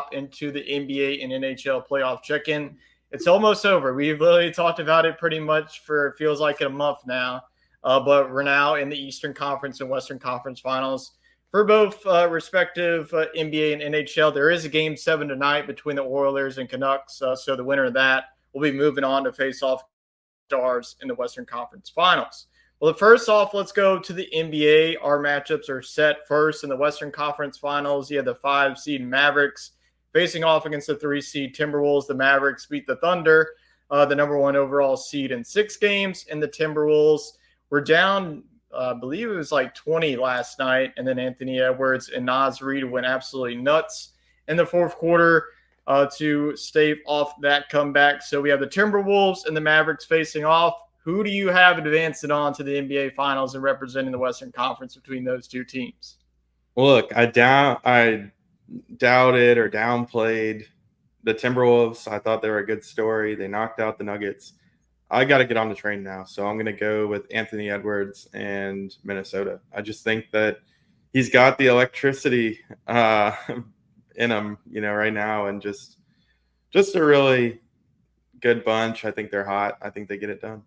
hop into the NBA and NHL playoff check-in. It's almost over. We've literally talked about it pretty much for it feels like a month now. But we're now in the Eastern Conference and Western Conference Finals for both respective NBA and NHL. There is a game 7 tonight between the Oilers and Canucks. So the winner of that will be moving on to face off Stars in the Western Conference Finals. Well, first off, let's go to the NBA. Our matchups are set first in the Western Conference Finals. You have the 5-seed Mavericks facing off against the 3-seed Timberwolves. The Mavericks beat the Thunder, the number 1 overall seed, in 6 games. And the Timberwolves were down, I believe it was like 20 last night. And then Anthony Edwards and Naz Reid went absolutely nuts in the fourth quarter to stave off that comeback. So we have the Timberwolves and the Mavericks facing off. Who do you have advancing on to the NBA Finals and representing the Western Conference between those two teams? Well, look, I doubted or downplayed the Timberwolves. I thought they were a good story. They knocked out the Nuggets. I got to get on the train now, so I'm going to go with Anthony Edwards and Minnesota. I just think that he's got the electricity in him, right now, and just a really good bunch. I think they're hot. I think they get it done.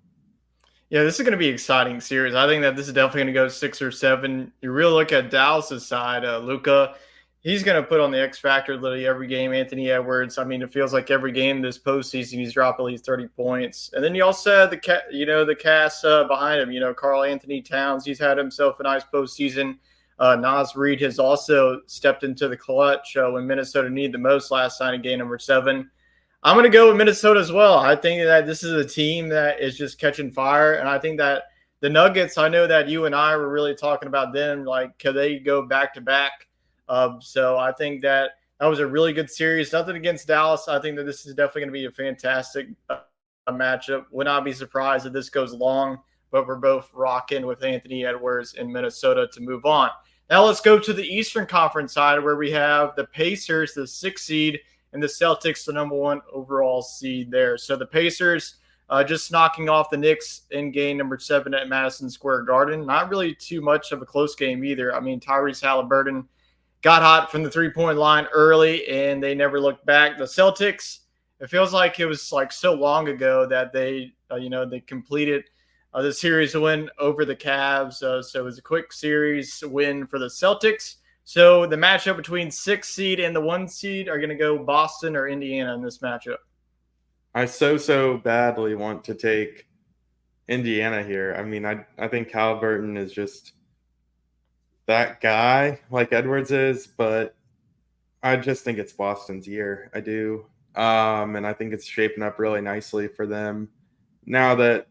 Yeah, this is going to be an exciting series. I think that this is definitely going to go 6 or 7. You really look at Dallas' side, Luka, he's going to put on the X factor literally every game. Anthony Edwards, I mean, it feels like every game this postseason he's dropped at least 30 points. And then you also have the cast behind him. Karl Anthony Towns, he's had himself a nice postseason. Naz Reid has also stepped into the clutch when Minnesota needed the most last night in game number 7. I'm going to go with Minnesota as well. I think that this is a team that is just catching fire. And I think that the Nuggets, I know that you and I were really talking about them, like, could they go back-to-back? So I think that was a really good series. Nothing against Dallas. I think that this is definitely going to be a fantastic matchup. Would not be surprised if this goes long, but we're both rocking with Anthony Edwards in Minnesota to move on. Now let's go to the Eastern Conference side where we have the Pacers, the 6th seed, and the Celtics, the number 1 overall seed there. So the Pacers just knocking off the Knicks in game number 7 at Madison Square Garden. Not really too much of a close game either. I mean, Tyrese Halliburton got hot from the three-point line early, and they never looked back. The Celtics, it feels like it was like so long ago that they completed the series win over the Cavs. So it was a quick series win for the Celtics. So the matchup between 6th seed and the 1 seed are going to go Boston or Indiana in this matchup. I so badly want to take Indiana here. I mean, I think Halliburton is just that guy like Edwards is, but I just think it's Boston's year. I do. And I think it's shaping up really nicely for them now that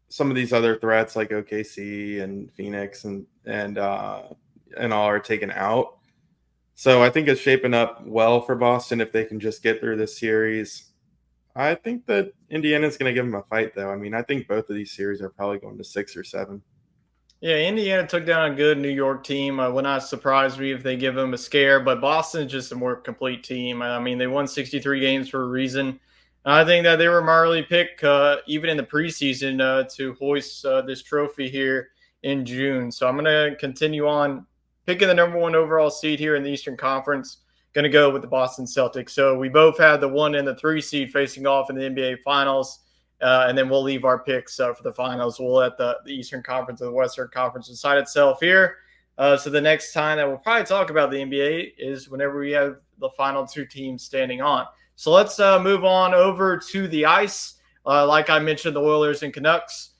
some of these other threats like OKC and Phoenix and all are taken out. So I think it's shaping up well for Boston if they can just get through this series. I think that Indiana's going to give them a fight, though. I mean, I think both of these series are probably going to 6 or 7. Yeah, Indiana took down a good New York team. Would not surprise me if they give them a scare, but Boston's just a more complete team. I mean, they won 63 games for a reason. I think that they were morally picked, even in the preseason, to hoist this trophy here in June. So I'm going to continue on picking the number 1 overall seed here in the Eastern Conference. Going to go with the Boston Celtics. So we both have the 1 and the 3 seed facing off in the NBA Finals. And then we'll leave our picks for the finals. We'll let the Eastern Conference and the Western Conference decide itself here. So the next time that we'll probably talk about the NBA is whenever we have the final 2 teams standing on. So let's move on over to the ice. Like I mentioned, the Oilers and Canucks,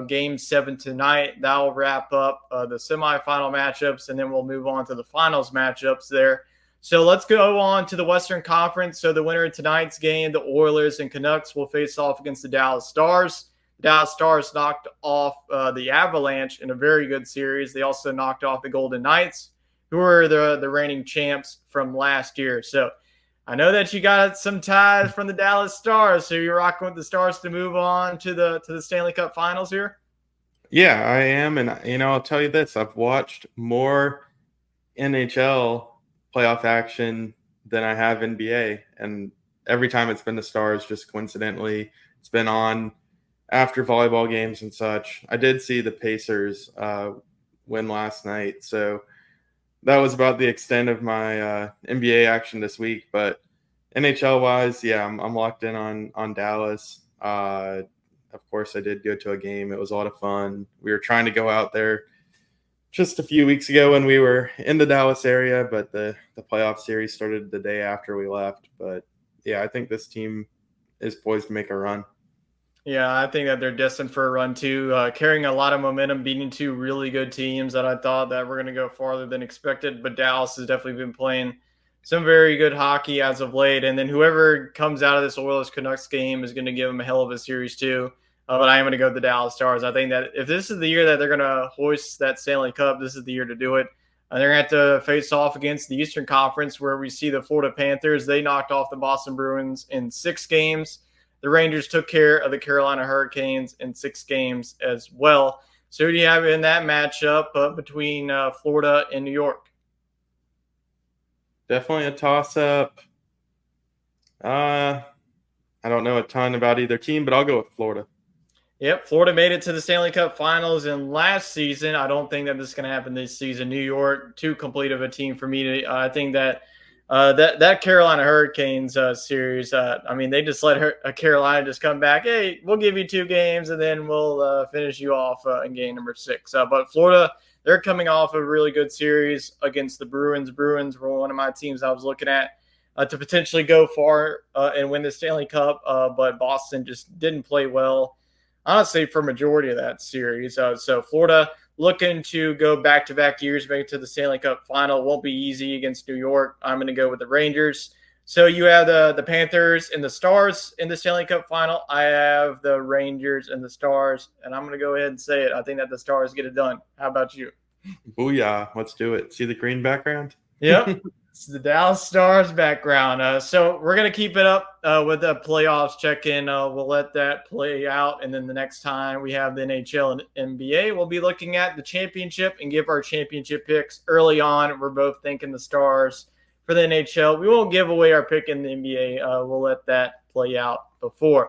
game 7 tonight. That will wrap up the semifinal matchups, and then we'll move on to the finals matchups there. So let's go on to the Western Conference. So the winner of tonight's game, the Oilers and Canucks, will face off against the Dallas Stars. The Dallas Stars knocked off the Avalanche in a very good series. They also knocked off the Golden Knights, who were the reigning champs from last year. So I know that you got some ties from the Dallas Stars. So you're rocking with the Stars to move on to the Stanley Cup Finals here? Yeah, I am. And, I'll tell you this. I've watched more NHL playoff action than I have NBA. And every time it's been the Stars, just coincidentally, it's been on after volleyball games and such. I did see the Pacers win last night. So that was about the extent of my NBA action this week. But NHL wise, yeah, I'm locked in on Dallas. Of course, I did go to a game. It was a lot of fun. We were trying to go out there just a few weeks ago when we were in the Dallas area, but the playoff series started the day after we left. But yeah, I think this team is poised to make a run. Yeah, I think that they're destined for a run too, carrying a lot of momentum, beating two really good teams that I thought that were going to go farther than expected. But Dallas has definitely been playing some very good hockey as of late. And then whoever comes out of this Oilers Canucks game is going to give them a hell of a series too. But I am going to go with the Dallas Stars. I think that if this is the year that they're going to hoist that Stanley Cup, this is the year to do it. They're going to have to face off against the Eastern Conference, where we see the Florida Panthers. They knocked off the Boston Bruins in 6 games. The Rangers took care of the Carolina Hurricanes in 6 games as well. So who do you have in that matchup between Florida and New York? Definitely a toss up. I don't know a ton about either team, but I'll go with Florida. Yep, Florida made it to the Stanley Cup Finals in last season. I don't think that this is going to happen this season. New York, too complete of a team for me to. I think that that Carolina Hurricanes series. I mean, they just let Carolina just come back. Hey, we'll give you 2 games, and then we'll finish you off in game number 6. But Florida, they're coming off a really good series against the Bruins. Bruins were one of my teams I was looking at to potentially go far and win the Stanley Cup, but Boston just didn't play well, honestly, for majority of that series. So Florida looking to go back-to-back years, make it to the Stanley Cup final. Won't be easy against New York. I'm going to go with the Rangers. So you have the Panthers and the Stars in the Stanley Cup final. I have the Rangers and the Stars, and I'm going to go ahead and say it. I think that the Stars get it done. How about you? Booyah. Let's do it. See the green background? Yep. It's the Dallas Stars background. So we're going to keep it up with the playoffs check-in. We'll let that play out. And then the next time we have the NHL and NBA, we'll be looking at the championship and give our championship picks early on. We're both thinking the Stars for the NHL. We won't give away our pick in the NBA. We'll let that play out before.